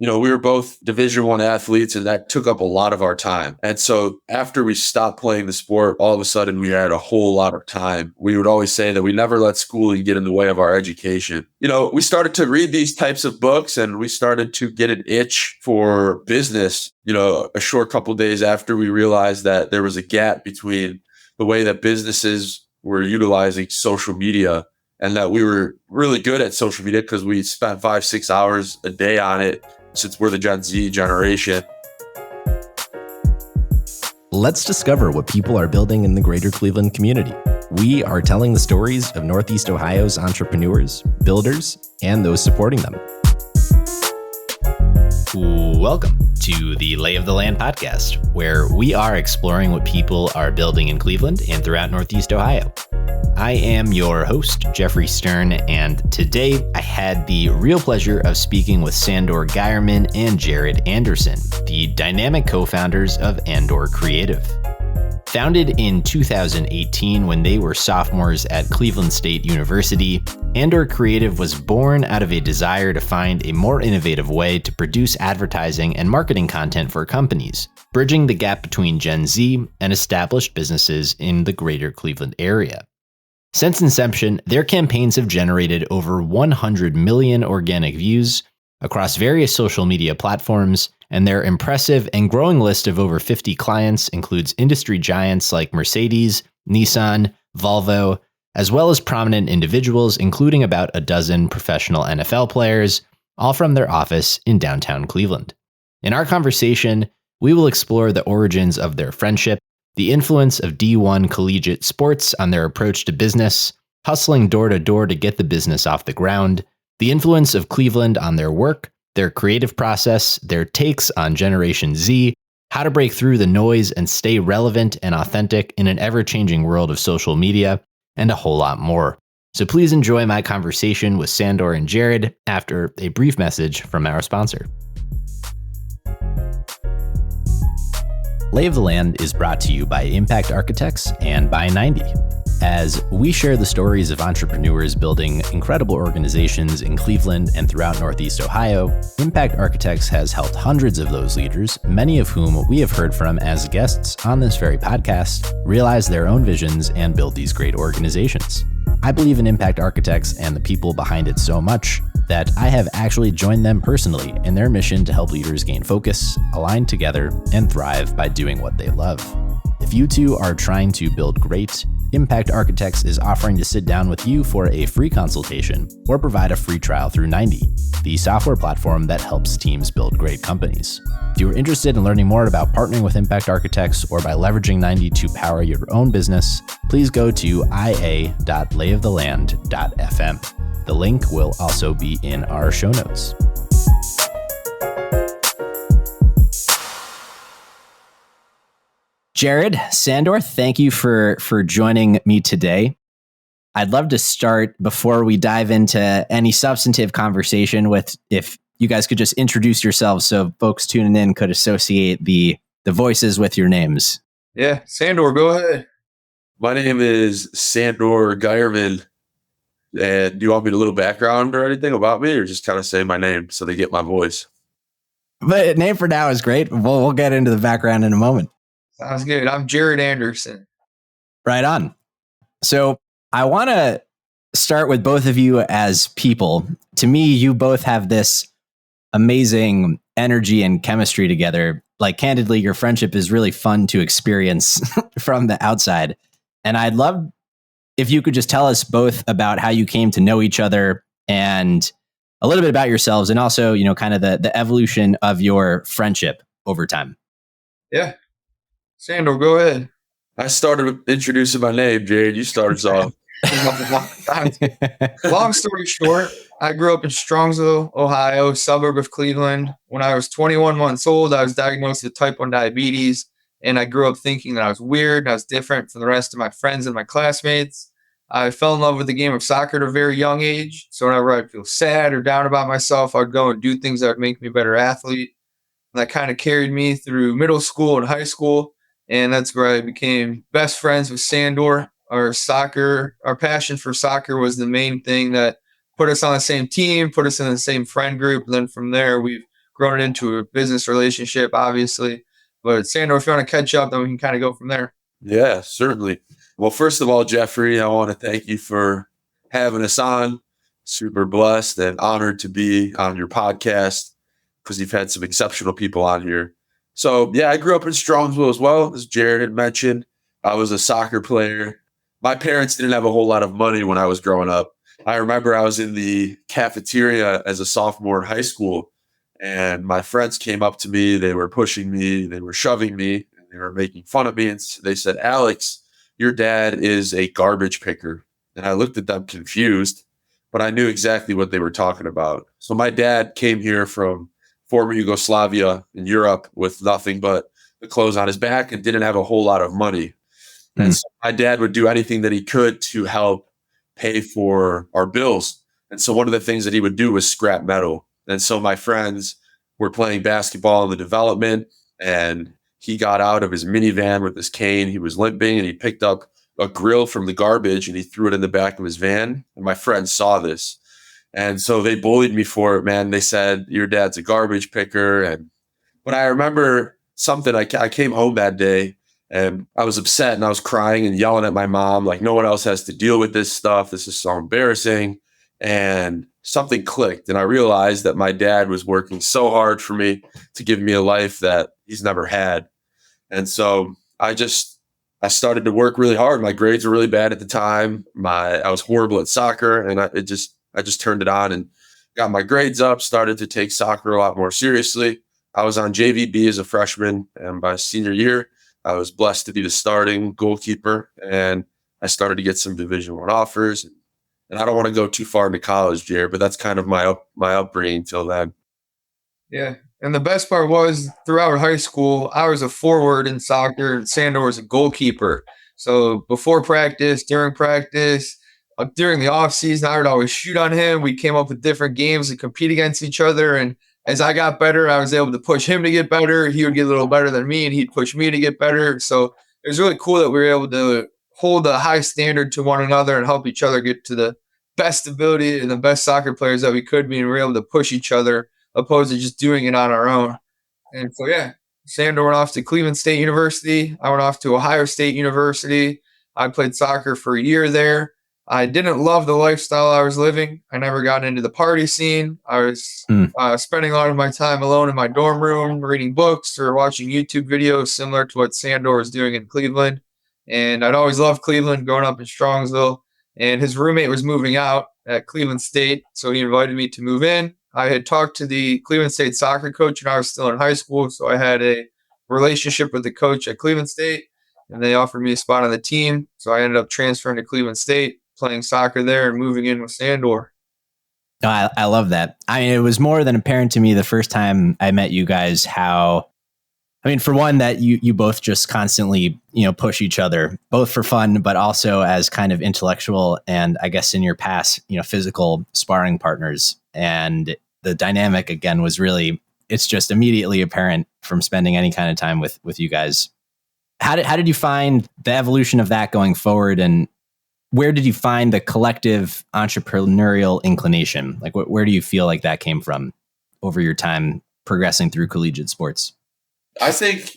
we were both Division I athletes, and that took up a lot of our time. And so after we stopped playing the sport, all of a sudden we had a whole lot of time. We would always say that we never let schooling get in the way of our education. We started to read these types of books, and we started to get an itch for business, a short couple of days after we realized that there was a gap between the way that businesses were utilizing social media, and that we were really good at social media because we spent 5-6 hours a day on it, since we're the Gen Z generation. Let's discover what people are building in the greater Cleveland community. We are telling the stories of Northeast Ohio's entrepreneurs, builders, and those supporting them. Welcome to the Lay of the Land podcast, where we are exploring what people are building in Cleveland and throughout Northeast Ohio. I am your host, Jeffrey Stern, and today I had the real pleasure of speaking with Sandor Gyerman and Jared Anderson, the dynamic co-founders of Andor Creative. Founded in 2018 when they were sophomores at Cleveland State University, Andor Creative was born out of a desire to find a more innovative way to produce advertising and marketing content for companies, bridging the gap between Gen Z and established businesses in the greater Cleveland area. Since inception, their campaigns have generated over 100 million organic views across various social media platforms, and their impressive and growing list of over 50 clients includes industry giants like Mercedes, Nissan, Volvo, as well as prominent individuals, including about a dozen professional NFL players, all from their office in downtown Cleveland. In our conversation, we will explore the origins of their friendship, the influence of D1 collegiate sports on their approach to business, hustling door to door to get the business off the ground, the influence of Cleveland on their work, their creative process, their takes on Generation Z, how to break through the noise and stay relevant and authentic in an ever-changing world of social media, and a whole lot more. So please enjoy my conversation with Sandor and Jared after a brief message from our sponsor. Lay of the Land is brought to you by Impact Architects and by 90. As we share the stories of entrepreneurs building incredible organizations in Cleveland and throughout Northeast Ohio, Impact Architects has helped hundreds of those leaders, many of whom we have heard from as guests on this very podcast, realize their own visions and build these great organizations. I believe in Impact Architects and the people behind it so much that I have actually joined them personally in their mission to help leaders gain focus, align together, and thrive by doing what they love. If you too are trying to build great, Impact Architects is offering to sit down with you for a free consultation or provide a free trial through 90, the software platform that helps teams build great companies. If you are interested in learning more about partnering with Impact Architects or by leveraging 90 to power your own business, please go to ia.layoftheland.fm. The link will also be in our show notes. Jared, Sandor, thank you for joining me today. I'd love to start before we dive into any substantive conversation with if you guys could just introduce yourselves so folks tuning in could associate the voices with your names. Yeah, Sandor, go ahead. My name is Sandor Gyerman. And do you want me to a little background or anything about me, or just kind of say my name so they get my voice? But name for now is great. We'll get into the background in a moment. Sounds good. I'm Jared Anderson. Right on. So I want to start with both of you as people. To me, you both have this amazing energy and chemistry together. Like, candidly, your friendship is really fun to experience from the outside. And I'd love if you could just tell us both about how you came to know each other and a little bit about yourselves, and also, kind of the evolution of your friendship over time. Yeah. Sandor, go ahead. I started introducing my name, Jared. You started off. Long story short, I grew up in Strongsville, Ohio, suburb of Cleveland. When I was 21 months old, I was diagnosed with type 1 diabetes, and I grew up thinking that I was weird and I was different from the rest of my friends and my classmates. I fell in love with the game of soccer at a very young age. So whenever I'd feel sad or down about myself, I'd go and do things that would make me a better athlete. And that kind of carried me through middle school and high school. And that's where I became best friends with Sandor. Our passion for soccer was the main thing that put us on the same team, put us in the same friend group. And then from there, we've grown it into a business relationship, obviously. But Sandor, if you want to catch up, then we can kind of go from there. Yeah, certainly. Well, first of all, Jeffrey, I want to thank you for having us on. Super blessed and honored to be on your podcast because you've had some exceptional people on here. So, yeah, I grew up in Strongsville as well, as Jared had mentioned. I was a soccer player. My parents didn't have a whole lot of money when I was growing up. I remember I was in the cafeteria as a sophomore in high school, and my friends came up to me. They were pushing me, they were shoving me, and they were making fun of me. And they said, Alex, your dad is a garbage picker. And I looked at them confused, but I knew exactly what they were talking about. So my dad came here from former Yugoslavia in Europe with nothing but the clothes on his back and didn't have a whole lot of money. And so my dad would do anything that he could to help pay for our bills. And so one of the things that he would do was scrap metal. And so my friends were playing basketball in the development, and he got out of his minivan with his cane. He was limping, and he picked up a grill from the garbage and he threw it in the back of his van. And my friends saw this. And so they bullied me for it, man. They said, your dad's a garbage picker. But I remember something, I came home that day and I was upset and I was crying and yelling at my mom, like, no one else has to deal with this stuff. This is so embarrassing. And something clicked. And I realized that my dad was working so hard for me to give me a life that he's never had. And so I started to work really hard. My grades were really bad at the time. I was horrible at soccer, and I just turned it on and got my grades up, started to take soccer a lot more seriously. I was on JVB as a freshman, and by senior year, I was blessed to be the starting goalkeeper, and I started to get some Division I offers. And I don't want to go too far into college, Jared, but that's kind of my upbringing till then. Yeah. And the best part was throughout high school, I was a forward in soccer and Sandor was a goalkeeper. So before practice, during practice, during the off season, I would always shoot on him. We came up with different games to compete against each other. And as I got better, I was able to push him to get better. He would get a little better than me and he'd push me to get better. So it was really cool that we were able to hold a high standard to one another and help each other get to the best ability and the best soccer players that we could be. And we were able to push each other opposed to just doing it on our own. And so, yeah, Sandor went off to Cleveland State University. I went off to Ohio State University. I played soccer for a year there. I didn't love the lifestyle I was living. I never got into the party scene. I was spending a lot of my time alone in my dorm room, reading books or watching YouTube videos similar to what Sandor was doing in Cleveland. And I'd always loved Cleveland growing up in Strongsville. And his roommate was moving out at Cleveland State, so he invited me to move in. I had talked to the Cleveland State soccer coach when I was still in high school, so I had a relationship with the coach at Cleveland State, and they offered me a spot on the team. So I ended up transferring to Cleveland State, playing soccer there, and moving in with Sandor. No, I love that. I mean, it was more than apparent to me the first time I met you guys for one, that you both just constantly, push each other, both for fun, but also as kind of intellectual and I guess in your past, physical sparring partners. And the dynamic, again, was really, it's just immediately apparent from spending any kind of time with you guys. How did you find the evolution of that going forward? And where did you find the collective entrepreneurial inclination? Like, where do you feel like that came from over your time progressing through collegiate sports? I think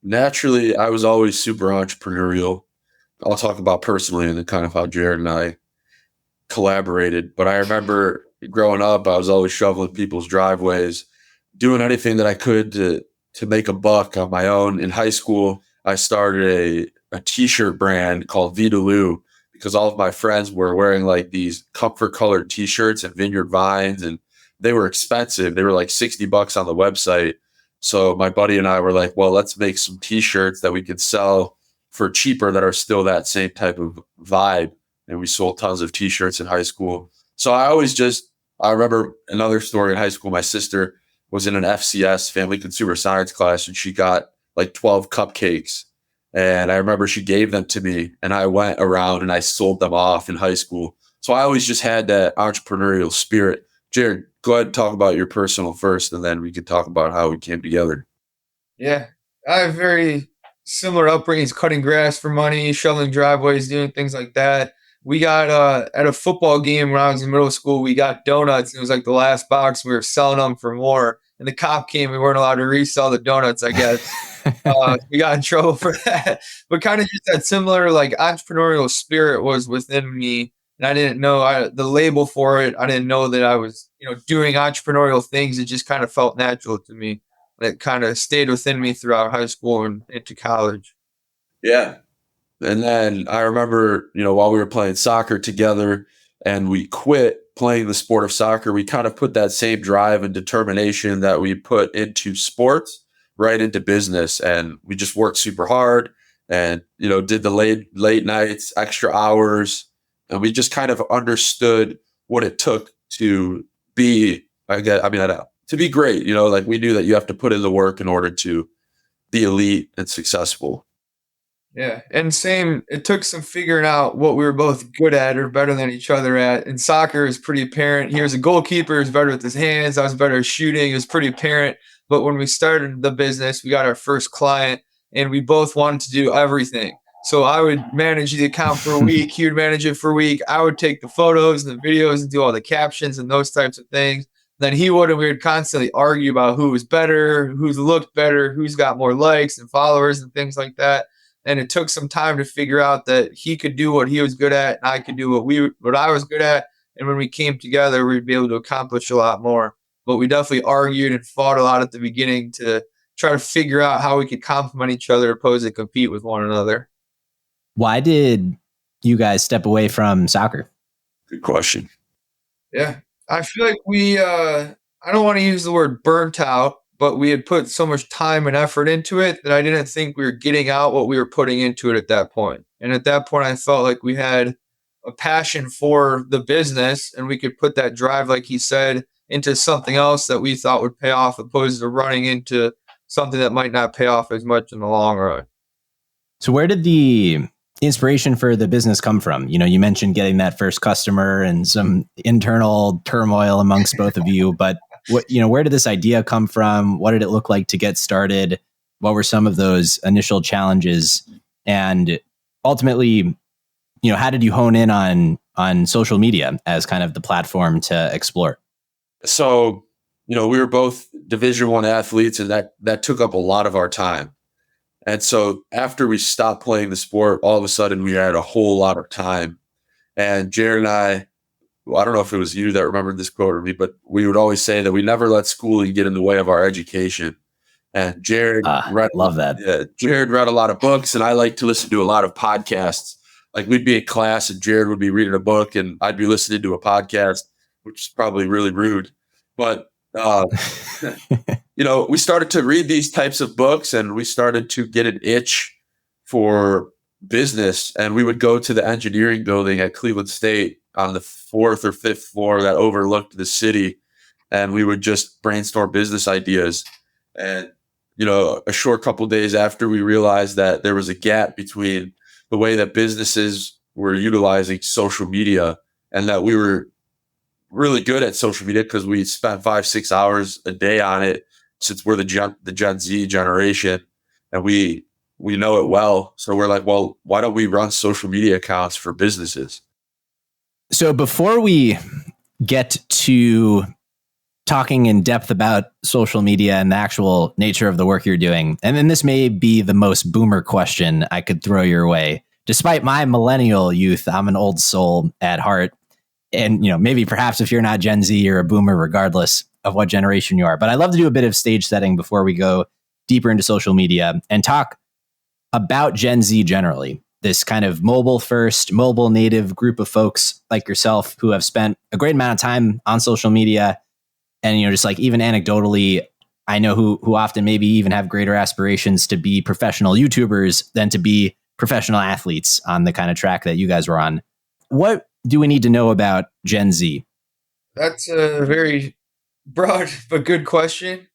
naturally I was always super entrepreneurial. I'll talk about personally and then kind of how Jared and I collaborated. But I remember growing up, I was always shoveling people's driveways, doing anything that I could to make a buck on my own. In high school, I started a t-shirt brand called Vidaloo because all of my friends were wearing like these comfort colored t-shirts at Vineyard Vines, and they were expensive. They were like $60 on the website. So my buddy and I were like, well, let's make some t-shirts that we could sell for cheaper that are still that same type of vibe. And we sold tons of t-shirts in high school. So I remember another story in high school. My sister was in an FCS, family consumer science class, and she got like 12 cupcakes. And I remember she gave them to me and I went around and I sold them off in high school. So I always just had that entrepreneurial spirit. Jared, go ahead and talk about your personal first, and then we could talk about how we came together. Yeah, I have very similar upbringings, cutting grass for money, shoveling driveways, doing things like that. We got at a football game when I was in middle school, we got donuts. It was like the last box. We were selling them for more. and the cop came. We weren't allowed to resell the donuts, I guess. We got in trouble for that. But kind of just that similar like entrepreneurial spirit was within me. And I didn't know the label for it. I didn't know that I was, doing entrepreneurial things. It just kind of felt natural to me. It kind of stayed within me throughout high school and into college. Yeah. And then I remember, while we were playing soccer together and we quit playing the sport of soccer, we kind of put that same drive and determination that we put into sports right into business. And we just worked super hard and, did the late nights, extra hours. And we just kind of understood what it took to be, to be great, like we knew that you have to put in the work in order to be elite and successful. Yeah. And same, it took some figuring out what we were both good at or better than each other at. In soccer, is pretty apparent. He was a goalkeeper, he was better with his hands. I was better at shooting. It was pretty apparent. But when we started the business, we got our first client and we both wanted to do everything. So I would manage the account for a week. He would manage it for a week. I would take the photos and the videos and do all the captions and those types of things. Then he would, and we would constantly argue about who was better, who's looked better, who's got more likes and followers and things like that. And it took some time to figure out that he could do what he was good at, and I could do what I was good at. And when we came together, we'd be able to accomplish a lot more. But we definitely argued and fought a lot at the beginning to try to figure out how we could complement each other, opposed to compete with one another. Why did you guys step away from soccer? Good question. Yeah, I feel like I don't want to use the word burnt out, but we had put so much time and effort into it that I didn't think we were getting out what we were putting into it at that point. And at that point, I felt like we had a passion for the business and we could put that drive, like he said, into something else that we thought would pay off, opposed to running into something that might not pay off as much in the long run. So where did the inspiration for the business come from? You mentioned getting that first customer and some internal turmoil amongst both of you, but where did this idea come from? What did it look like to get started? What were some of those initial challenges? And ultimately, how did you hone in on social media as kind of the platform to explore? So, we were both Division I athletes, and that took up a lot of our time. And so after we stopped playing the sport, all of a sudden we had a whole lot of time. And Jared and I don't know if it was you that remembered this quote or me, but we would always say that we never let schooling get in the way of our education. And Jared love that. Yeah, Jared read a lot of books, and I like to listen to a lot of podcasts. Like we'd be in class, and Jared would be reading a book, and I'd be listening to a podcast, which is probably really rude. But we started to read these types of books, and we started to get an itch for business. And we would go to the engineering building at Cleveland State on the 4th or 5th floor that overlooked the city. And we would just brainstorm business ideas. And, a short couple of days after, we realized that there was a gap between the way that businesses were utilizing social media and that we were really good at social media because we spent 5-6 hours a day on it since we're the Gen Z generation and we know it well. So we're like, well, why don't we run social media accounts for businesses? So before we get to talking in depth about social media and the actual nature of the work you're doing, and then this may be the most boomer question I could throw your way. Despite my millennial youth, I'm an old soul at heart. And, maybe perhaps if you're not Gen Z, you're a boomer regardless of what generation you are. But I'd love to do a bit of stage setting before we go deeper into social media and talk about Gen Z generally. This kind of mobile first, mobile native group of folks like yourself who have spent a great amount of time on social media. And, just like even anecdotally, I know who often maybe even have greater aspirations to be professional YouTubers than to be professional athletes on the kind of track that you guys were on. What do we need to know about Gen Z? That's a very broad but good question.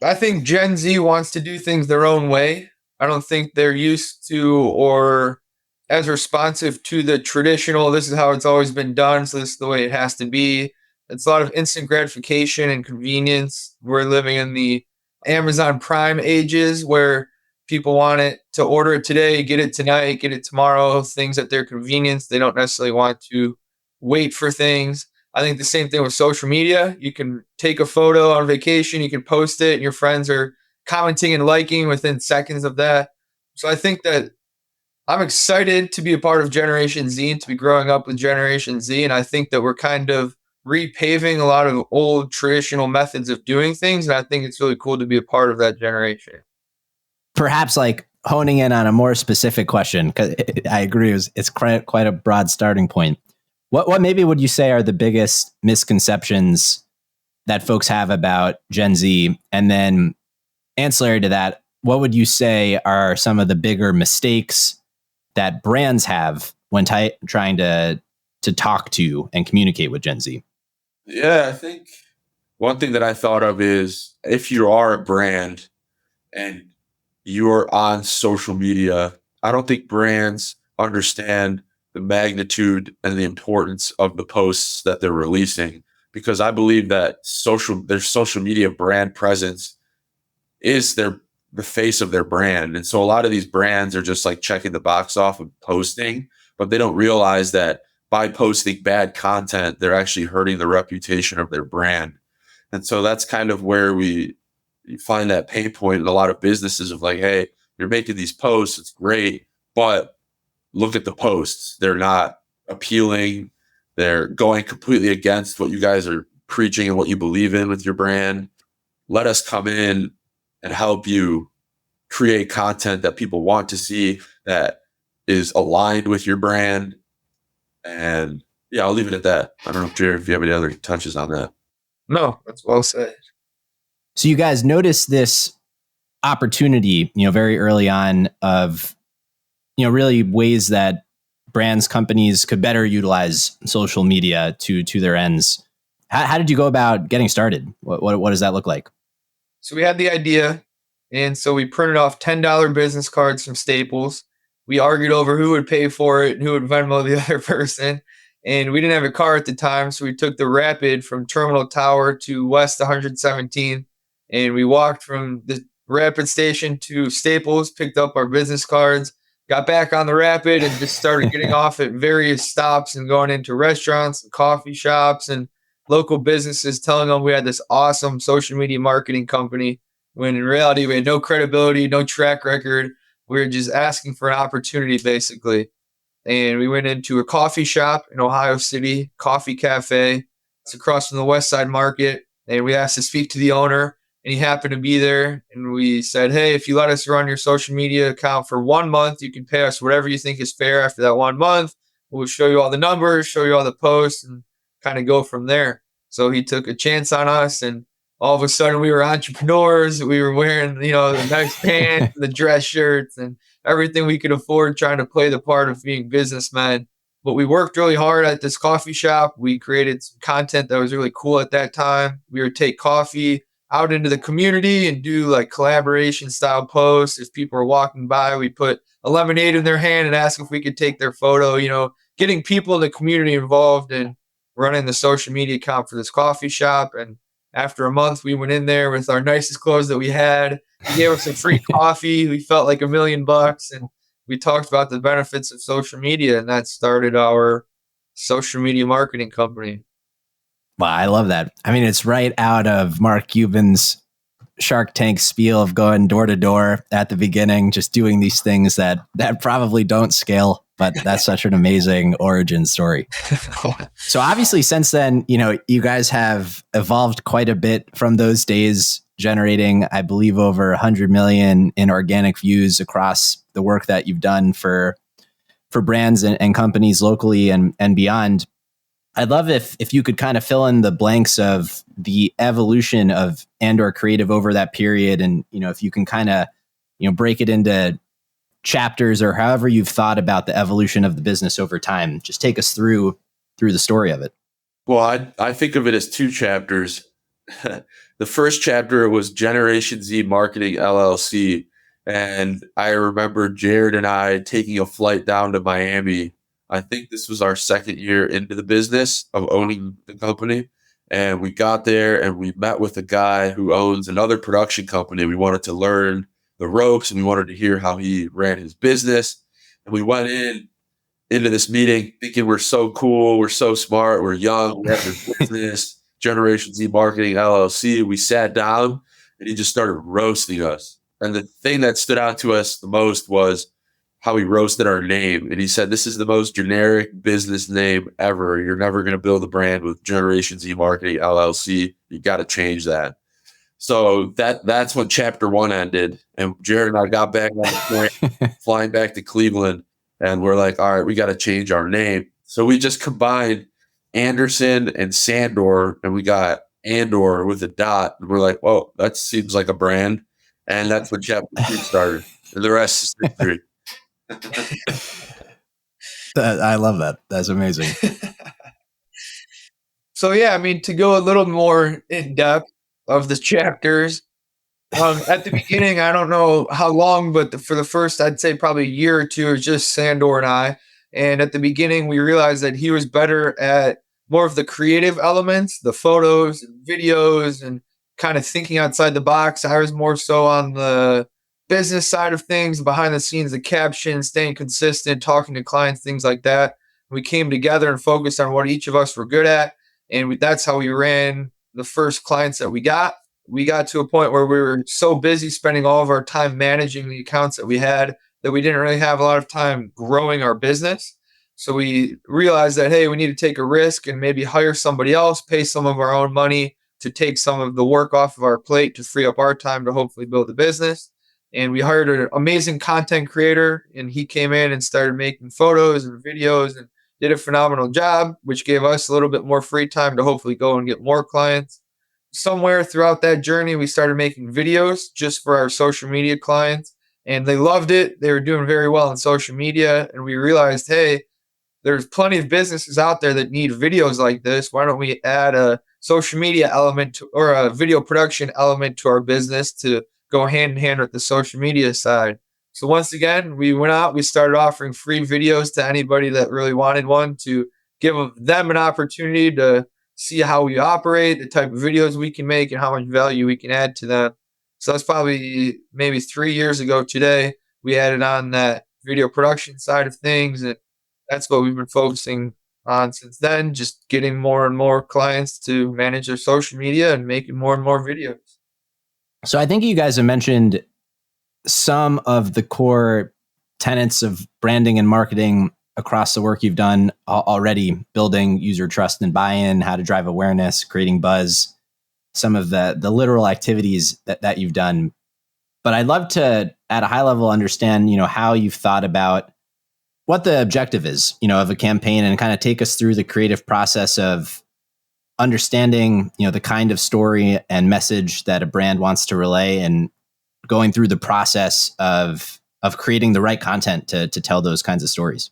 I think Gen Z wants to do things their own way. I don't think they're used to or as responsive to the traditional, this is how it's always been done, so this is the way it has to be. It's a lot of instant gratification and convenience. We're living in the Amazon Prime ages where people want it to order it today, get it tonight, get it tomorrow, things at their convenience. They don't necessarily want to wait for things. I think the same thing with social media. You can take a photo on vacation, you can post it, and your friends are commenting and liking within seconds of that. So I think that I'm excited to be a part of Generation Z and to be growing up with Generation Z. And I think that we're kind of repaving a lot of old traditional methods of doing things. And I think it's really cool to be a part of that generation. Perhaps like honing in on a more specific question, because I agree, it's quite a broad starting point. What maybe would you say are the biggest misconceptions that folks have about Gen Z? And then ancillary to that, what would you say are some of the bigger mistakes that brands have when trying to talk to and communicate with Gen Z? Yeah, I think one thing that I thought of is if you are a brand and you're on social media, I don't think brands understand the magnitude and the importance of the posts that they're releasing, because I believe that their social media brand presence is the face of their brand. And so a lot of these brands are just like checking the box off of posting, but they don't realize that by posting bad content, they're actually hurting the reputation of their brand. And so that's kind of where you find that pain point in a lot of businesses of like, hey, you're making these posts, it's great, but look at the posts. They're not appealing. They're going completely against what you guys are preaching and what you believe in with your brand. Let us come in and help you create content that people want to see, that is aligned with your brand. And yeah, I'll leave it at that. I don't know, Jared, if you have any other touches on that. No, that's well said. So you guys noticed this opportunity, very early on of, really ways that brands, companies could better utilize social media to their ends. How did you go about getting started? What does that look like? So we had the idea, and so we printed off $10 business cards from Staples. We argued over who would pay for it and who would Venmo the other person. And we didn't have a car at the time, so we took the Rapid from Terminal Tower to West 117th, and we walked from the Rapid station to Staples, picked up our business cards, got back on the Rapid, and just started getting off at various stops and going into restaurants and coffee shops and local businesses, telling them we had this awesome social media marketing company, when in reality we had no credibility, no track record. We were just asking for an opportunity, basically. And we went into a coffee shop in Ohio City, Coffee Cafe. It's across from the West Side Market. And we asked to speak to the owner, and he happened to be there. And we said, hey, if you let us run your social media account for 1 month, you can pay us whatever you think is fair after that 1 month. We'll show you all the numbers, show you all the posts, and kind of go from there. So he took a chance on us, and all of a sudden we were entrepreneurs. We were wearing, the nice pants, the dress shirts, and everything we could afford, trying to play the part of being businessmen. But we worked really hard at this coffee shop. We created some content that was really cool at that time. We would take coffee out into the community and do like collaboration style posts. If people were walking by, we put a lemonade in their hand and ask if we could take their photo, getting people in the community involved in running the social media account for this coffee shop. And after a month, we went in there with our nicest clothes that we had. He gave us some free coffee. We felt like $1 million, and we talked about the benefits of social media, and that started our social media marketing company. Wow, I love that. I mean, it's right out of Mark Cuban's Shark Tank spiel of going door to door at the beginning, just doing these things that probably don't scale, but that's such an amazing origin story. So obviously since then, you guys have evolved quite a bit from those days, generating, I believe, over 100 million in organic views across the work that you've done for brands and companies locally and beyond. I'd love if you could kind of fill in the blanks of the evolution of Andor Creative over that period. And, if you can kind of, break it into chapters or however you've thought about the evolution of the business over time. Just take us through the story of it. Well, I think of it as 2 chapters. The first chapter was Generation Z Marketing LLC. And I remember Jared and I taking a flight down to Miami. I think this was our 2nd year into the business of owning the company. And we got there and we met with a guy who owns another production company. We wanted to learn the ropes and we wanted to hear how he ran his business. And we went in into this meeting thinking we're so cool, we're so smart, we're young, we have this business, Generation Z Marketing LLC. We sat down and he just started roasting us. And the thing that stood out to us the most was how he roasted our name. And he said, this is the most generic business name ever. You're never going to build a brand with Generation Z Marketing LLC. You got to change that. So that's when chapter 1 ended. And Jared and I got back on the plane, flying back to Cleveland. And we're like, all right, we got to change our name. So we just combined Anderson and Sandor, and we got Andor with a dot. And we're like, whoa, that seems like a brand. And that's when chapter 2 started. And the rest is history. I love that. That's amazing. So yeah, I mean, to go a little more in depth of the chapters, at the beginning, I don't know how long, but for the first, I'd say probably a year or two, it was just Sandor and I. And at the beginning, we realized that he was better at more of the creative elements, the photos and videos, and kind of thinking outside the box. I was more so on the business side of things, behind the scenes, the captions, staying consistent, talking to clients, things like that. We came together and focused on what each of us were good at. And that's how we ran the first clients that we got. We got to a point where we were so busy spending all of our time managing the accounts that we had that we didn't really have a lot of time growing our business. So we realized that, hey, we need to take a risk and maybe hire somebody else, pay some of our own money to take some of the work off of our plate to free up our time to hopefully build a business. And we hired an amazing content creator, and he came in and started making photos and videos and did a phenomenal job, which gave us a little bit more free time to hopefully go and get more clients. Somewhere throughout that journey, we started making videos just for our social media clients, and they loved it. They were doing very well on social media, and we realized, hey, there's plenty of businesses out there that need videos like this. Why don't we add a social media element or a video production element to our business to go hand in hand with the social media side? So once again, we went out, we started offering free videos to anybody that really wanted one, to give them an opportunity to see how we operate, the type of videos we can make, and how much value we can add to them. So that's probably maybe 3 years ago today, we added on that video production side of things. And that's what we've been focusing on since then, just getting more and more clients to manage their social media and making more and more videos. So I think you guys have mentioned some of the core tenets of branding and marketing across the work you've done already: building user trust and buy-in, how to drive awareness, creating buzz, some of the literal activities that you've done. But I'd love to, at a high level, understand, how you've thought about what the objective is, of a campaign, and kind of take us through the creative process of understanding, the kind of story and message that a brand wants to relay, and going through the process of creating the right content to tell those kinds of stories.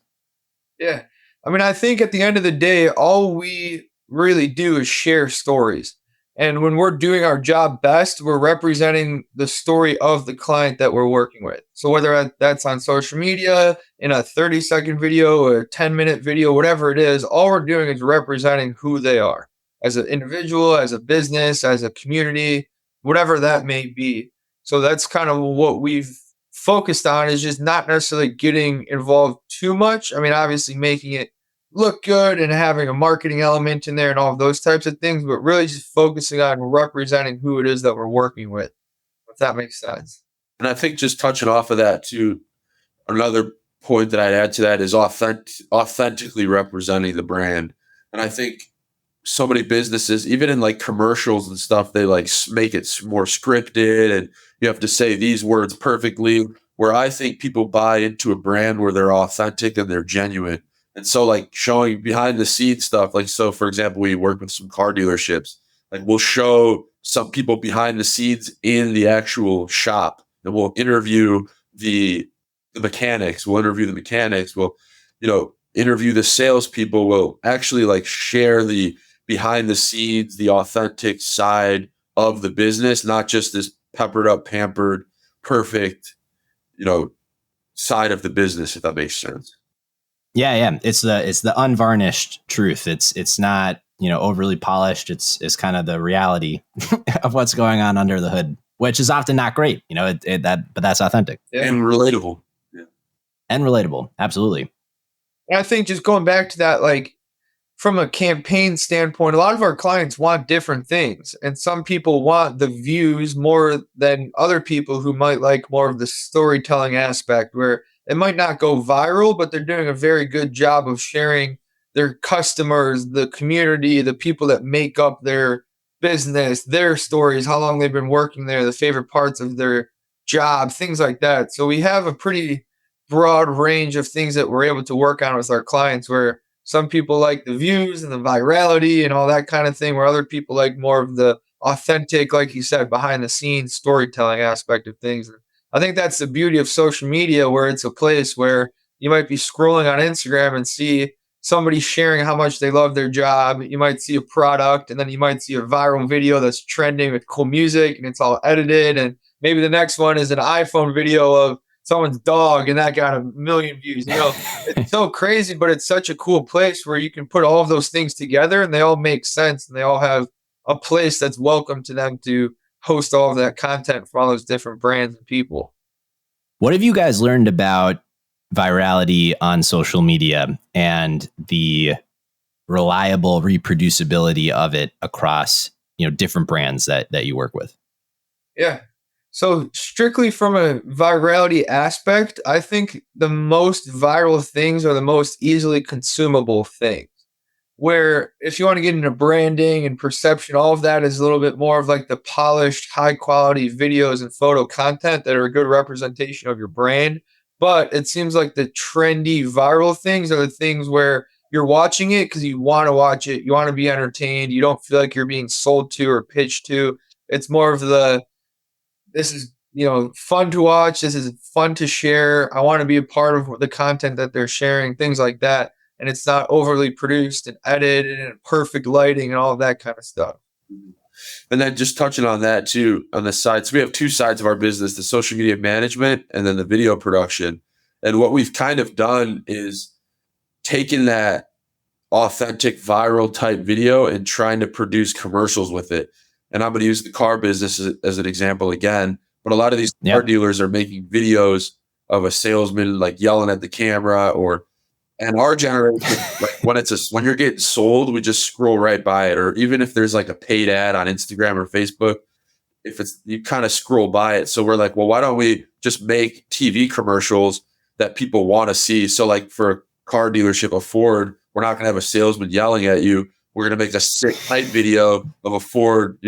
Yeah. I mean, I think at the end of the day, all we really do is share stories. And when we're doing our job best, we're representing the story of the client that we're working with. So whether that's on social media, in a 30-second video or a 10-minute video, whatever it is, all we're doing is representing who they are as an individual, as a business, as a community, whatever that may be. So that's kind of what we've focused on, is just not necessarily getting involved too much. I mean, obviously making it look good and having a marketing element in there and all of those types of things, but really just focusing on representing who it is that we're working with, if that makes sense. And I think just touching off of that too, another point that I'd add to that is authentically representing the brand. And I think so many businesses, even in like commercials and stuff, they like make it more scripted and you have to say these words perfectly, where I think people buy into a brand where they're authentic and they're genuine. And so like showing behind the scenes stuff, like, so for example, we work with some car dealerships, like we'll show some people behind the scenes in the actual shop, and we'll interview the mechanics. We'll interview the mechanics. We'll, interview the salespeople. We'll actually like share the behind the scenes, the authentic side of the business, not just this peppered up, pampered, perfect, side of the business, if that makes sense. Yeah. It's the unvarnished truth. It's not, overly polished. It's kind of the reality of what's going on under the hood, which is often not great, but that's authentic. Yeah. And relatable. Yeah. And relatable. Absolutely. And I think just going back to that, like from a campaign standpoint, a lot of our clients want different things. And some people want the views more than other people who might like more of the storytelling aspect, where it might not go viral, but they're doing a very good job of sharing their customers, the community, the people that make up their business, their stories, how long they've been working there, the favorite parts of their job, things like that. So we have a pretty broad range of things that we're able to work on with our clients, where some people like the views and the virality and all that kind of thing, where other people like more of the authentic, like you said, behind the scenes storytelling aspect of things. I think that's the beauty of social media, where it's a place where you might be scrolling on Instagram and see somebody sharing how much they love their job. You might see a product, and then you might see a viral video that's trending with cool music and it's all edited. And maybe the next one is an iPhone video of someone's dog, and that got 1 million views. It's so crazy, but it's such a cool place where you can put all of those things together and they all make sense and they all have a place that's welcome to them to host all of that content from all those different brands and people. What have you guys learned about virality on social media and the reliable reproducibility of it across, different brands that you work with? Yeah. So strictly from a virality aspect, I think the most viral things are the most easily consumable things. Where if you want to get into branding and perception, all of that is a little bit more of like the polished, high quality videos and photo content that are a good representation of your brand. But it seems like the trendy viral things are the things where you're watching it because you want to watch it, you want to be entertained, you don't feel like you're being sold to or pitched to. It's more of this is fun to watch, this is fun to share, I want to be a part of the content that they're sharing, things like that. And it's not overly produced and edited and perfect lighting and all of that kind of stuff. And then just touching on that too, on the side. So we have two sides of our business, the social media management and then the video production. And what we've kind of done is taken that authentic viral type video and trying to produce commercials with it. And I'm going to use the car business as an example again. But a lot of these car dealers are making videos of a salesman like yelling at the camera, and our generation, like when you're getting sold, we just scroll right by it. Or even if there's like a paid ad on Instagram or Facebook, you kind of scroll by it. So we're like, well, why don't we just make TV commercials that people want to see? So like for a car dealership, a Ford, we're not going to have a salesman yelling at you. We're going to make a sick hype video of a Ford,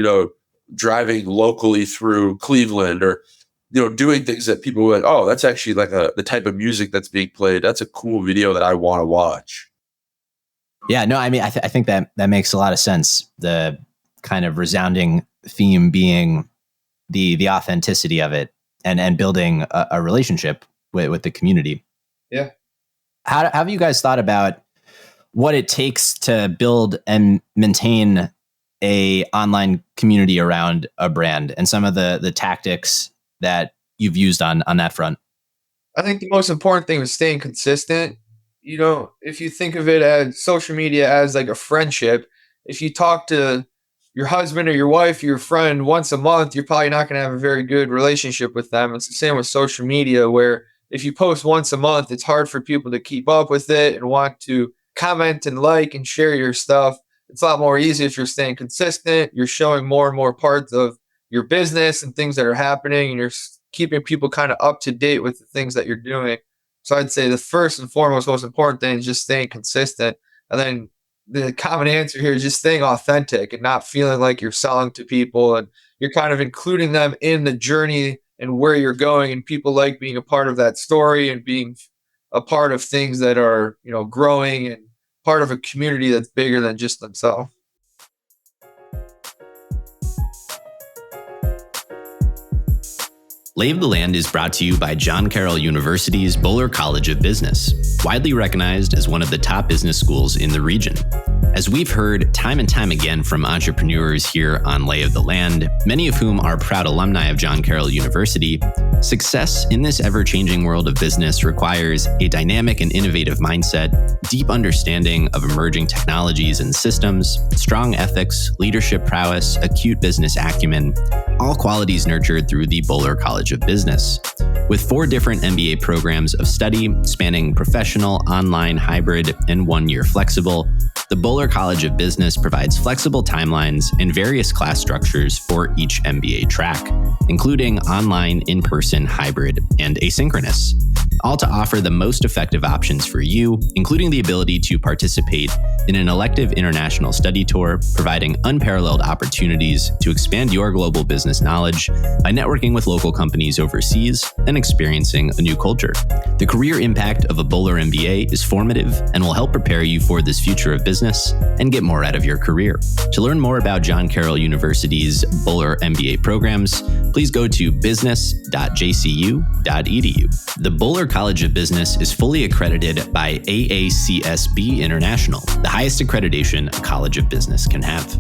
driving locally through Cleveland, or doing things that people were like, oh, that's actually like the type of music that's being played. That's a cool video that I want to watch. Yeah, no, I mean, I think that makes a lot of sense. The kind of resounding theme being the authenticity of it and building a relationship with the community. Yeah. How have you guys thought about what it takes to build and maintain a online community around a brand and some of the tactics that you've used on that front? I think the most important thing was staying consistent. If you think of it as social media as like a friendship, if you talk to your husband or your wife, or your friend once a month, you're probably not going to have a very good relationship with them. It's the same with social media, where if you post once a month, it's hard for people to keep up with it and want to comment and like and share your stuff. It's a lot more easy if you're staying consistent, you're showing more and more parts of your business and things that are happening, and you're keeping people kind of up to date with the things that you're doing. So I'd say the first and foremost, most important thing is just staying consistent. And then the common answer here is just staying authentic and not feeling like you're selling to people, and you're kind of including them in the journey and where you're going. And people like being a part of that story and being a part of things that are, growing and part of a community that's bigger than just themselves. Lay of the Land is brought to you by John Carroll University's Boler College of Business, widely recognized as one of the top business schools in the region. As we've heard time and time again from entrepreneurs here on Lay of the Land, many of whom are proud alumni of John Carroll University, success in this ever-changing world of business requires a dynamic and innovative mindset, deep understanding of emerging technologies and systems, strong ethics, leadership prowess, acute business acumen, all qualities nurtured through the Boler College of Business. With 4 different MBA programs of study spanning professional, online, hybrid, and 1-year flexible, the Boler College of Business provides flexible timelines and various class structures for each MBA track, including online, in-person, hybrid, and asynchronous, all to offer the most effective options for you, including the ability to participate in an elective international study tour, providing unparalleled opportunities to expand your global business knowledge by networking with local companies overseas and experiencing a new culture. The career impact of a Boler MBA is formative and will help prepare you for this future of business and get more out of your career. To learn more about John Carroll University's Boler MBA programs, please go to business.jcu.edu. The Boler College of Business is fully accredited by AACSB International, the highest accreditation a college of business can have.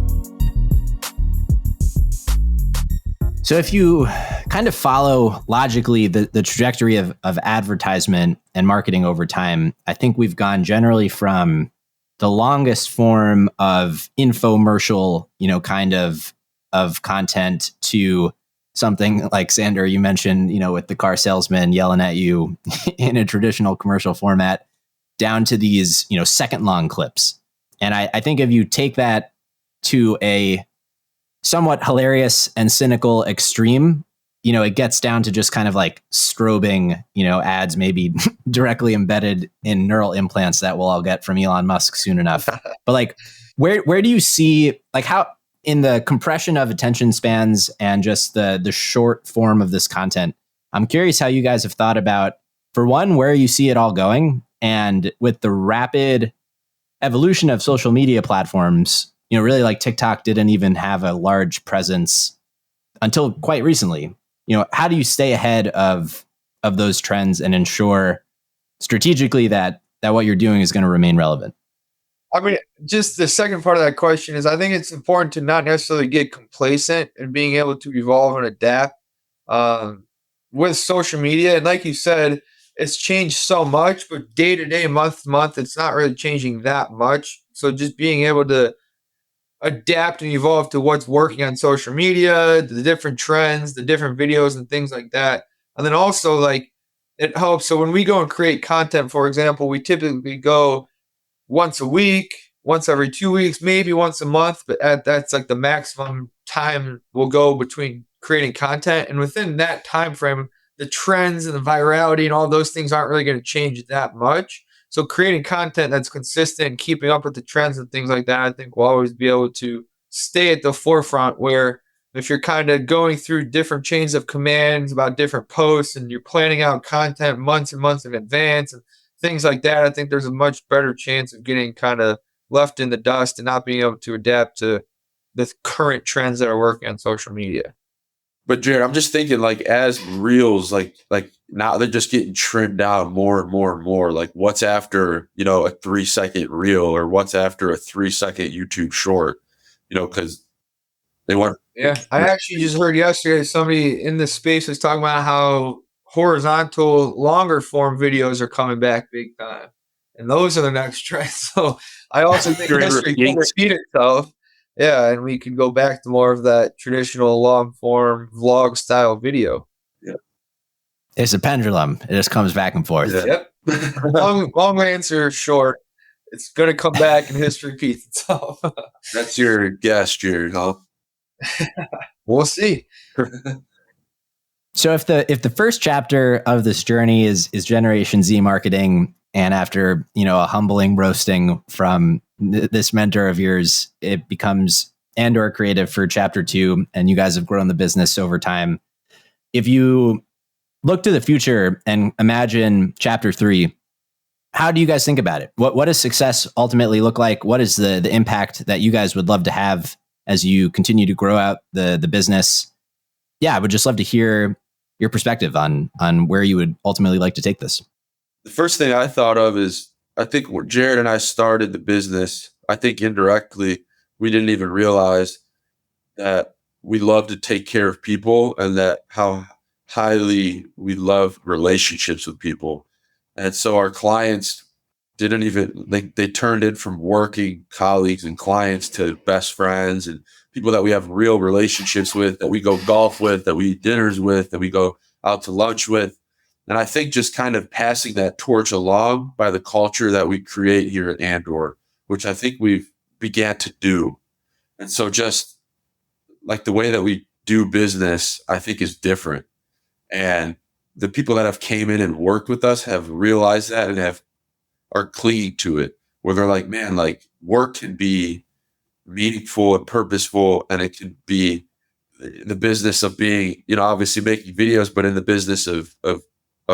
So if you kind of follow logically the trajectory of advertisement and marketing over time, I think we've gone generally from the longest form of infomercial, kind of content to something like Sandor, you mentioned, with the car salesman yelling at you in a traditional commercial format, down to these, second long clips. And I think if you take that to a somewhat hilarious and cynical extreme, it gets down to just kind of like strobing, ads maybe directly embedded in neural implants that we'll all get from Elon Musk soon enough. But like, where do you see, like, how in the compression of attention spans and just the short form of this content, I'm curious how you guys have thought about, for one, where you see it all going, and with the rapid evolution of social media platforms, really like TikTok didn't even have a large presence until quite recently. How do you stay ahead of those trends and ensure strategically that what you're doing is going to remain relevant? I mean, just the second part of that question is, I think it's important to not necessarily get complacent and being able to evolve and adapt with social media. And like you said, it's changed so much, but day to day, month to month, it's not really changing that much. So just being able to adapt and evolve to what's working on social media, the different trends, the different videos and things like that. And then also, like, it helps. So when we go and create content, for example, we typically go once a week, once every 2 weeks, maybe once a month, but that's like the maximum time we'll go between creating content. And within that time frame, the trends and the virality and all those things aren't really going to change that much. So creating content that's consistent, keeping up with the trends and things like that, I think we'll always be able to stay at the forefront, where if you're kind of going through different chains of commands about different posts and you're planning out content months and months in advance and things like that, I think there's a much better chance of getting kind of left in the dust and not being able to adapt to the current trends that are working on social media. But Jared, I'm just thinking, like, as reels, like now they're just getting trimmed down more and more and more. Like, what's after, a 3-second reel, or what's after a 3-second YouTube short, because they want. Yeah. I actually just heard yesterday somebody in this space was talking about how horizontal, longer form videos are coming back big time. And those are the next trend. So I also think history can repeat itself. Yeah, and we can go back to more of that traditional long form vlog style video. Yeah. It's a pendulum. It just comes back and forth. Yeah. Yep. long answer short. It's going to come back and history repeats itself. That's your guess, Jared, huh? We'll see. So if the first chapter of this journey is Generation Z marketing, and after, a humbling roasting from this mentor of yours, it becomes Andor Creative for chapter 2, and you guys have grown the business over time. If you look to the future and imagine chapter 3, how do you guys think about it? What does success ultimately look like? What is the impact that you guys would love to have as you continue to grow out the business? Yeah, I would just love to hear your perspective on where you would ultimately like to take this. The first thing I thought of is, I think Jared and I started the business I think indirectly, we didn't even realize that we love to take care of people and that how highly we love relationships with people. And so our clients didn't even they turned in from working colleagues and clients to best friends and people that we have real relationships with, that we go golf with, that we eat dinners with, that we go out to lunch with. And I think just kind of passing that torch along by the culture that we create here at Andor, which I think we've began to do. And so just like the way that we do business, I think is different. And the people that have came in and worked with us have realized that and are clinging to it, where they're like, man, like work can be meaningful and purposeful, and it can be the business of being, obviously making videos, but in the business of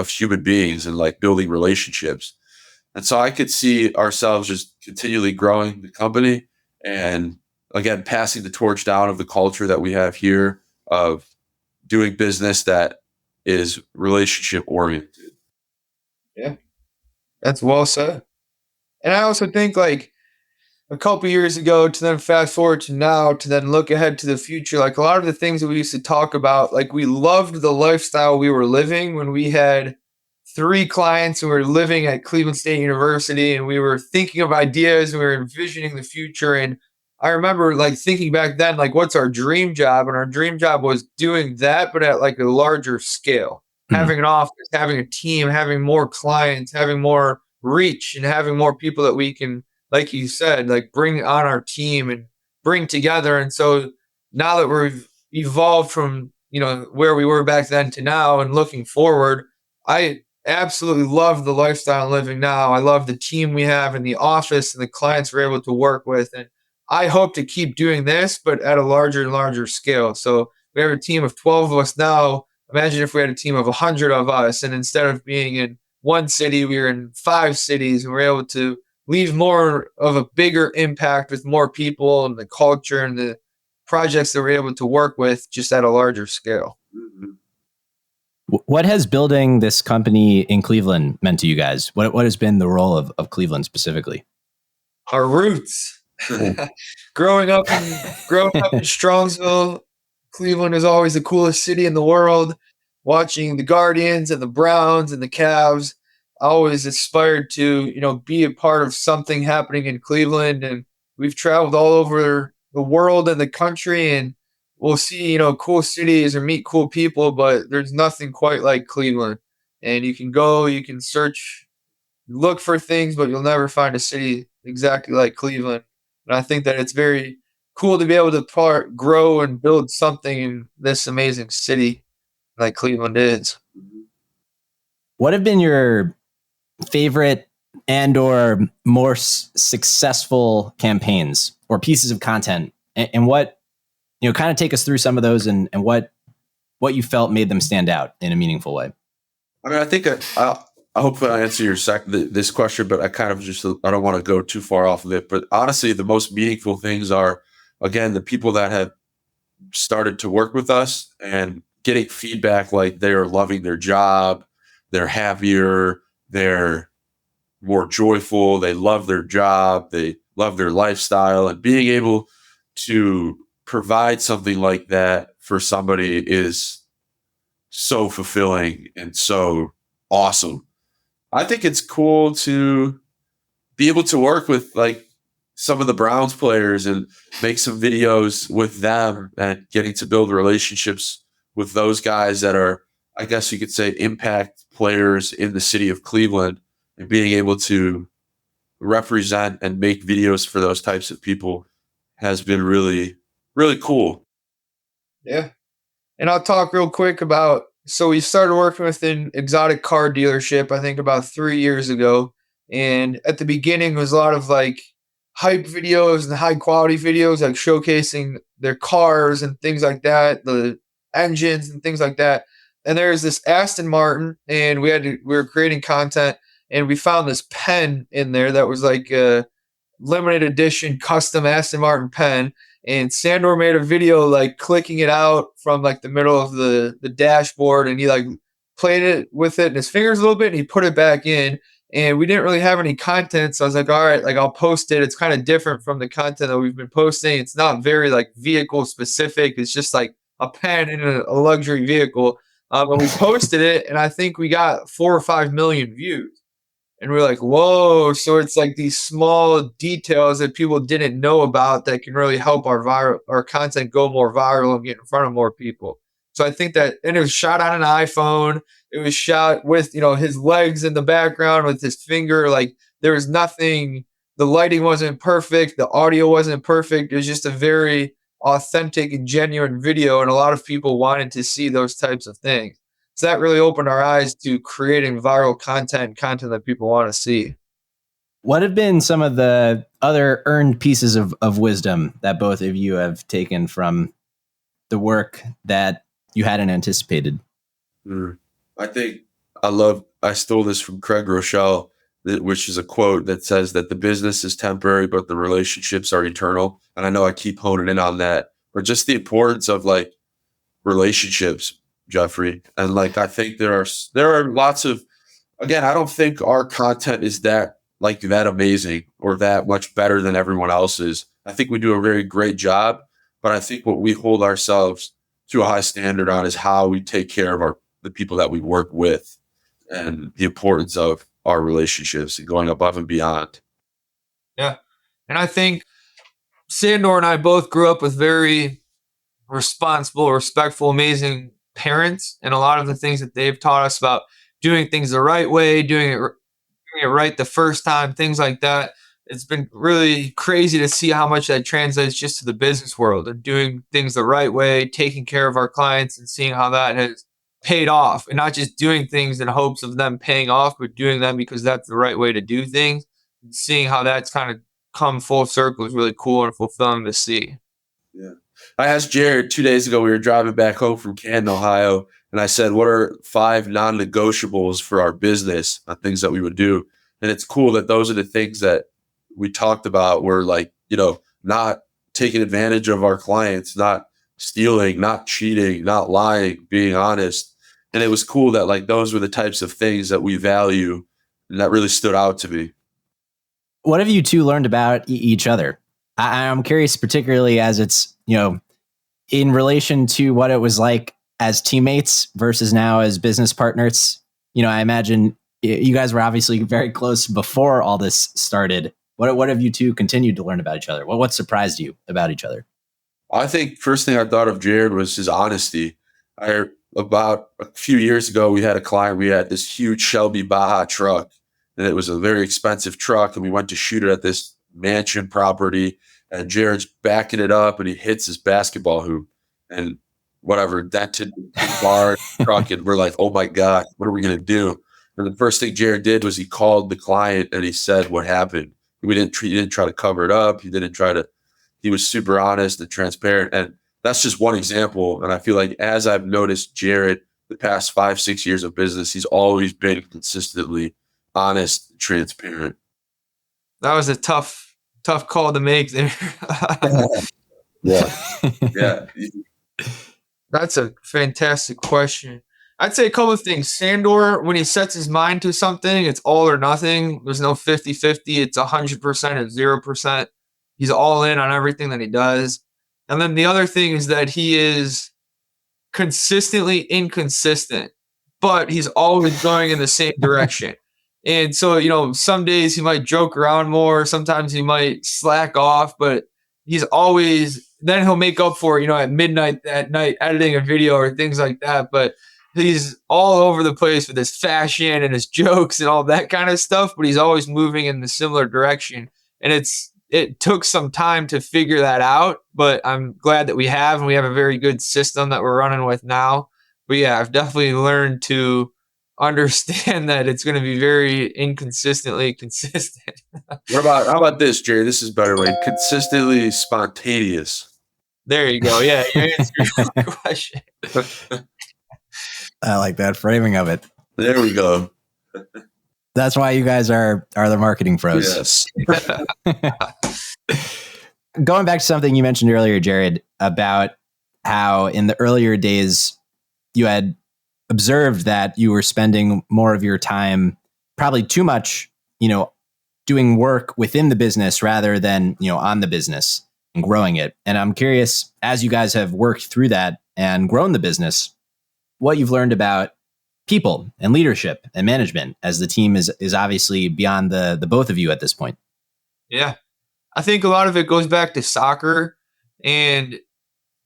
human beings and like building relationships. And so I could see ourselves just continually growing the company and again passing the torch down of the culture that we have here of doing business that is relationship oriented. Yeah, that's well said. And I also think like a couple years ago to then fast forward to now to then look ahead to the future, like a lot of the things that we used to talk about, like we loved the lifestyle we were living when we had three clients and we were living at Cleveland State University and we were thinking of ideas and we were envisioning the future. And I remember like thinking back then, like, what's our dream job? And our dream job was doing that, but at like a larger scale, Hmm. having an office, having a team, having more clients, having more reach, and having more people that we can, like you said, like bring on our team and bring together. And so now that we've evolved from, where we were back then to now and looking forward, I absolutely love the lifestyle I'm living now. I love the team we have in the office and the clients we're able to work with. And I hope to keep doing this, but at a larger and larger scale. So we have a team of 12 of us now. Imagine if we had a team of 100 of us, and instead of being in one city, we were in 5 cities, and we're able to leave more of a bigger impact with more people and the culture and the projects that we're able to work with just at a larger scale. Mm-hmm. What has building this company in Cleveland meant to you guys? What has been the role of Cleveland specifically? Our roots. growing up in Strongsville, Cleveland is always the coolest city in the world. Watching the Guardians and the Browns and the Cavs, I always aspired to, be a part of something happening in Cleveland. And we've traveled all over the world and the country, and we'll see, cool cities or meet cool people, but there's nothing quite like Cleveland. And you can go, you can search, look for things, but you'll never find a city exactly like Cleveland. And I think that it's very cool to be able to grow and build something in this amazing city like Cleveland is. What have been your favorite and or more successful campaigns or pieces of content, and what, kind of take us through some of those and what you felt made them stand out in a meaningful way? I mean, I think I hope I answer this question, but I kind of I don't want to go too far off of it. But honestly, the most meaningful things are, again, the people that have started to work with us and getting feedback like they are loving their job, they're happier, they're more joyful, they love their job, they love their lifestyle, and being able to provide something like that for somebody is so fulfilling and so awesome. I think it's cool to be able to work with like some of the Browns players and make some videos with them and getting to build relationships with those guys that are, I guess you could say, impact players in the city of Cleveland, and being able to represent and make videos for those types of people has been really, really cool. Yeah. And I'll talk real quick about, so we started working with an exotic car dealership, I think about 3 years ago. And at the beginning, it was a lot of like hype videos and high quality videos, like showcasing their cars and things like that, the engines and things like that. And there's this Aston Martin, and we were creating content, and we found this pen in there that was like a limited edition custom Aston Martin pen. And Sandor made a video like clicking it out from like the middle of the dashboard, and he like played it with it in his fingers a little bit, and he put it back in. and we didn't really have any content. So I was like, all right, like I'll post it. It's kind of different from the content that we've been posting. It's not very like vehicle specific. It's just like a pen in a luxury vehicle. And we posted it, and I think we got 4 or 5 million views. And we're like, whoa. So it's like these small details that people didn't know about that can really help our content go more viral and get in front of more people. So I think that, and it was shot on an iPhone. It was shot with, his legs in the background with his finger. Like there was nothing, the lighting wasn't perfect. The audio wasn't perfect. It was just a very authentic and genuine video. And a lot of people wanted to see those types of things. So that really opened our eyes to creating viral content that people want to see. What have been some of the other earned pieces of wisdom that both of you have taken from the work that you hadn't anticipated? I think I stole this from Craig Rochelle, which is a quote that says that the business is temporary, but the relationships are eternal. And I know I keep honing in on that, but just the importance of like relationships, Jeffrey. And like, I think there are lots of, again, I don't think our content is that amazing or that much better than everyone else's. I think we do a very great job, but I think what we hold ourselves to a high standard on is how we take care of the people that we work with and the importance of our relationships and going above and beyond. Yeah. And I think Sandor and I both grew up with very responsible, respectful, amazing parents, and a lot of the things that they've taught us about doing things the right way, doing it right the first time, things like that. It's been really crazy to see how much that translates just to the business world and doing things the right way, taking care of our clients and seeing how that has paid off, and not just doing things in hopes of them paying off, but doing them because that's the right way to do things. And seeing how that's kind of come full circle is really cool and fulfilling to see. Yeah. I asked Jared 2 days ago, we were driving back home from Canton, Ohio, and I said, what are 5 non-negotiables for our business, things that we would do? And it's cool that those are the things that we talked about were like, not taking advantage of our clients, not stealing, not cheating, not lying, being honest. And it was cool that like those were the types of things that we value, and that really stood out to me. What have you two learned about each other? I'm curious, particularly as it's, in relation to what it was like as teammates versus now as business partners. I imagine you guys were obviously very close before all this started. What have you two continued to learn about each other? What surprised you about each other? I think first thing I thought of Jared was his honesty. About a few years ago, we had a client, we had this huge Shelby Baja truck, and it was a very expensive truck, and we went to shoot it at this mansion property, and Jared's backing it up, and he hits his basketball hoop, and whatever, dented the bar truck, and we're like, oh my God, what are we going to do? And the first thing Jared did was he called the client, and he said what happened. He didn't try to cover it up. He was super honest and transparent. And that's just one example. And I feel like as I've noticed Jared the past 5-6 years of business, he's always been consistently honest and transparent. That was a tough call to make there. Yeah. That's a fantastic question. I'd say a couple of things. Sandor, when he sets his mind to something, it's all or nothing. There's no 50-50. It's 100% and 0%. He's all in on everything that he does. And then the other thing is that he is consistently inconsistent, but he's always going in the same direction. And so, some days he might joke around more. Sometimes he might slack off, but then he'll make up for it, at midnight that night, editing a video or things like that. But he's all over the place with his fashion and his jokes and all that kind of stuff, but he's always moving in the similar direction. And it took some time to figure that out, but I'm glad that we have a very good system that we're running with now. But yeah, I've definitely learned to understand that it's going to be very inconsistently consistent. How about this, Jerry? This is better way. Consistently spontaneous. There you go. Yeah, you answered your question. I like that framing of it. There we go. That's why you guys are the marketing pros. Yes. Going back to something you mentioned earlier, Jared, about how in the earlier days you had observed that you were spending more of your time probably too much, doing work within the business rather than, on the business and growing it. And I'm curious, as you guys have worked through that and grown the business, what you've learned about people and leadership and management, as the team is obviously beyond the both of you at this point. Yeah. I think a lot of it goes back to soccer, and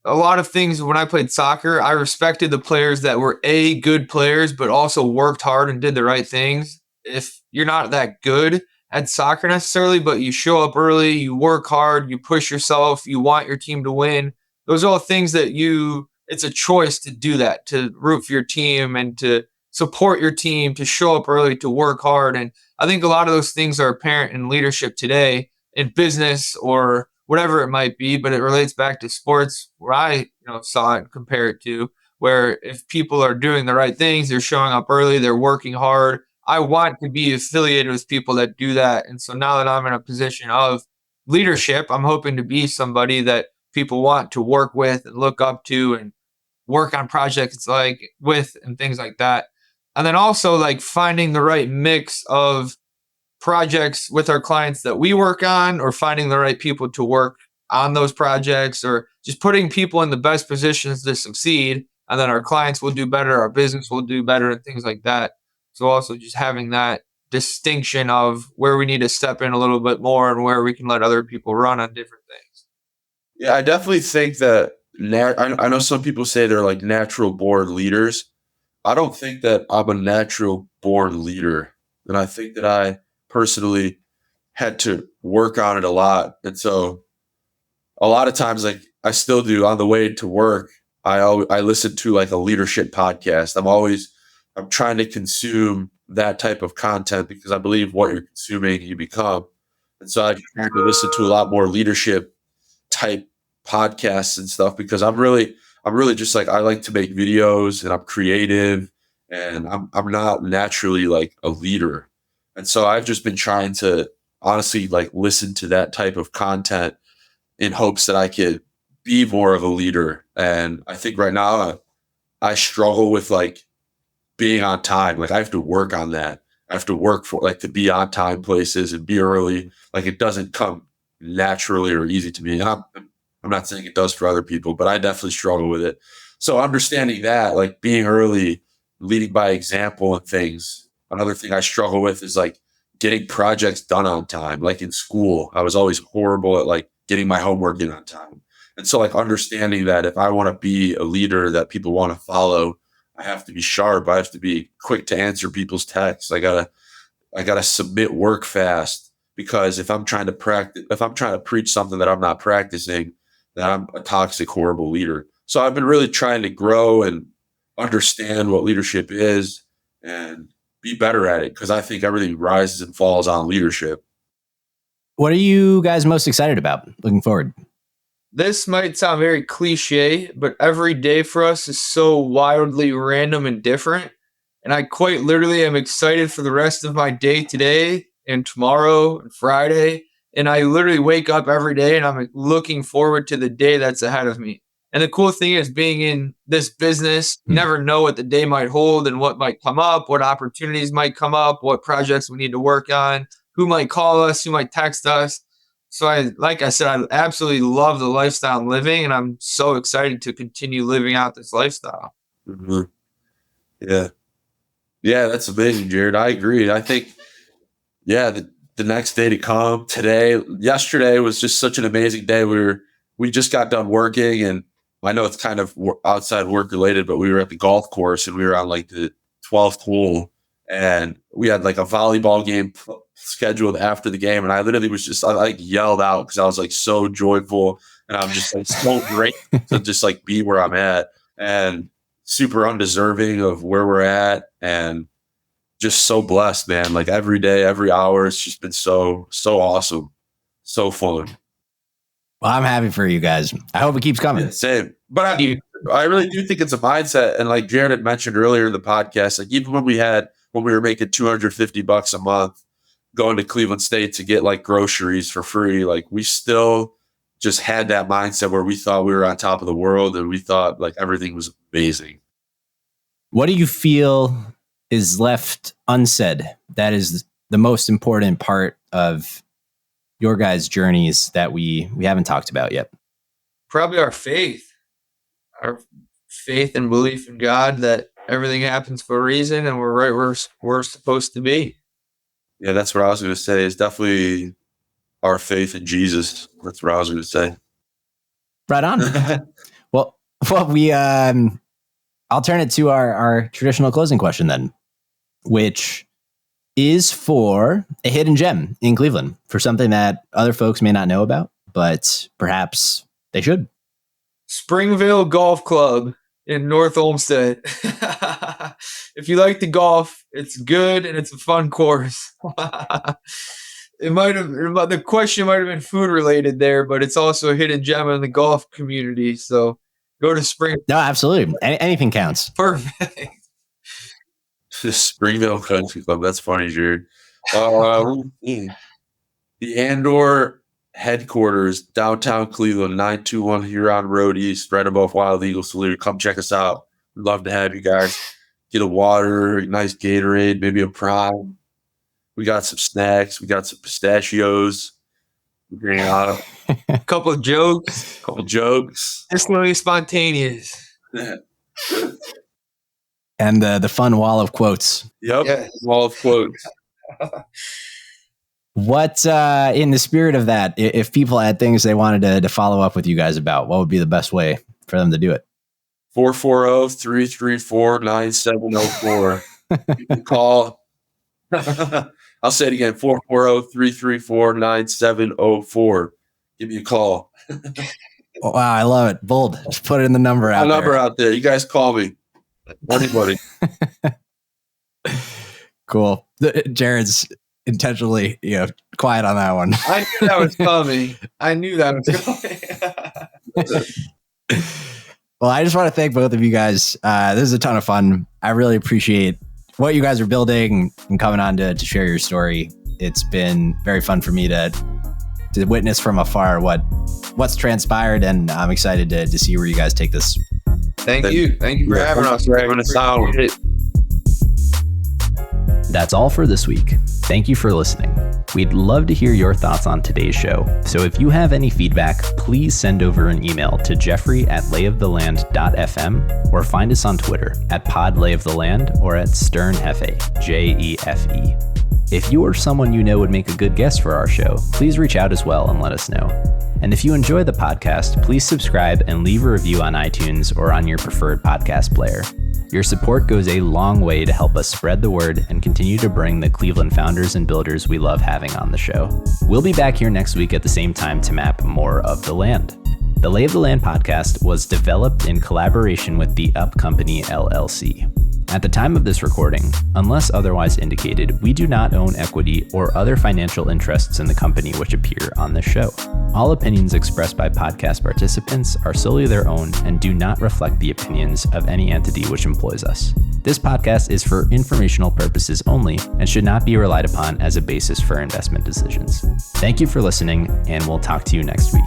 a lot of things. When I played soccer, I respected the players that were good players, but also worked hard and did the right things. If you're not that good at soccer necessarily, but you show up early, you work hard, you push yourself, you want your team to win. Those are all things that it's a choice to do that, to root for your team and to support your team, to show up early, to work hard. And I think a lot of those things are apparent in leadership today, in business or whatever it might be, but it relates back to sports where I saw it and compare it to, where if people are doing the right things, they're showing up early, they're working hard. I want to be affiliated with people that do that. And so now that I'm in a position of leadership, I'm hoping to be somebody that people want to work with and look up to and work on projects with and things like that. And then also like finding the right mix of projects with our clients that we work on, or finding the right people to work on those projects, or just putting people in the best positions to succeed. And then our clients will do better, our business will do better, and things like that. So also just having that distinction of where we need to step in a little bit more and where we can let other people run on different things. Yeah, I definitely think that I know some people say they're like natural born leaders. I don't think that I'm a natural born leader. And I think that I personally had to work on it a lot. And so a lot of times, like I still do on the way to work, I listen to like a leadership podcast. I'm trying to consume that type of content because I believe what you're consuming, you become. And so I try to listen to a lot more leadership type podcasts and stuff because I'm really just like, I like to make videos and I'm creative and I'm not naturally like a leader. And so I've just been trying to honestly like listen to that type of content in hopes that I could be more of a leader. And I think right now I struggle with like being on time. Like I have to work on that. I have to work for like to be on time places and be early. Like it doesn't come naturally or easy to me. And I'm not saying it does for other people, but I definitely struggle with it. So understanding that, like being early, leading by example and things. Another thing I struggle with is like getting projects done on time. Like in school, I was always horrible at like getting my homework in on time. And so like understanding that if I want to be a leader that people want to follow, I have to be sharp. I have to be quick to answer people's texts. I gotta submit work fast because if I'm trying to preach something that I'm not practicing, then I'm a toxic, horrible leader. So I've been really trying to grow and understand what leadership is and be better at it because I think everything rises and falls on leadership. What are you guys most excited about looking forward? This might sound very cliche, but every day for us is so wildly random and different. And I quite literally am excited for the rest of my day today and tomorrow and Friday. And I literally wake up every day and I'm looking forward to the day that's ahead of me. And the cool thing is being in this business, you never know what the day might hold and what might come up, what opportunities might come up, what projects we need to work on, who might call us, who might text us. So like I said, I absolutely love the lifestyle I'm living, and I'm so excited to continue living out this lifestyle. Mm-hmm. Yeah. Yeah, that's amazing, Jared. I agree. I think, yeah, the next day to come yesterday was just such an amazing day. We just got done working, and I know it's kind of outside work related, but we were at the golf course and we were on like the 12th hole, and we had like a volleyball game scheduled after the game. And I literally I like yelled out because I was like so joyful and I'm just like so great to just like be where I'm at and super undeserving of where we're at and just so blessed, man. Like every day, every hour, it's just been so awesome. So fun. Well, I'm happy for you guys. I hope it keeps coming. Yeah, same. But I really do think it's a mindset. And like Jared had mentioned earlier in the podcast, like even when we were making $250 a month going to Cleveland State to get like groceries for free, like we still just had that mindset where we thought we were on top of the world and we thought like everything was amazing. What do you feel is left unsaid that is the most important part of your guys' journeys that we haven't talked about yet? Probably our faith and belief in God, that everything happens for a reason and we're right where we're supposed to be. Yeah, that's what I was going to say. It's definitely our faith in Jesus. That's what I was going to say. Right on. Well, we I'll turn it to our traditional closing question then, which is for a hidden gem in Cleveland, for something that other folks may not know about, but perhaps they should. Springville Golf Club in North Olmsted. If you like to golf, it's good and it's a fun course. The question might have been food related there, but it's also a hidden gem in the golf community. So go to Spring. No, absolutely. Anything counts. Perfect. Springville Country Club. That's funny, Jared. The Andor headquarters, downtown Cleveland, 921 Huron Road East, right above Wild Eagle Salute. Come check us out. We'd love to have you guys. Get a water, a nice Gatorade, maybe a Prime. We got some snacks. We got some pistachios. We're bringing out a couple of jokes. Just really spontaneous. And the fun wall of quotes. Yep, yes. Wall of quotes. What, in the spirit of that, if people had things they wanted to follow up with you guys about, what would be the best way for them to do it? 440-334-9704. You can call. I'll say it again, 440-334-9704. Give me a call. Wow, I love it. Bold. Just put it in the number out there. Number out there. You guys call me. Anybody. Cool. Jared's intentionally, quiet on that one. I knew that was coming. Well, I just want to thank both of you guys. This is a ton of fun. I really appreciate what you guys are building and coming on to share your story. It's been very fun for me to witness from afar what's transpired, and I'm excited to see where you guys take this. Thank you for having us. That's all for this week. Thank you for listening. We'd love to hear your thoughts on today's show. So if you have any feedback, please send over an email to jeffrey@layoftheland.fm or find us on Twitter @podlayoftheland or @sternhefe, JEFE. If you or someone you know would make a good guest for our show, please reach out as well and let us know. And if you enjoy the podcast, please subscribe and leave a review on iTunes or on your preferred podcast player. Your support goes a long way to help us spread the word and continue to bring the Cleveland founders and builders we love having on the show. We'll be back here next week at the same time to map more of the land. The Lay of the Land podcast was developed in collaboration with the Up Company LLC. At the time of this recording, unless otherwise indicated, we do not own equity or other financial interests in the company which appear on this show. All opinions expressed by podcast participants are solely their own and do not reflect the opinions of any entity which employs us. This podcast is for informational purposes only and should not be relied upon as a basis for investment decisions. Thank you for listening, and we'll talk to you next week.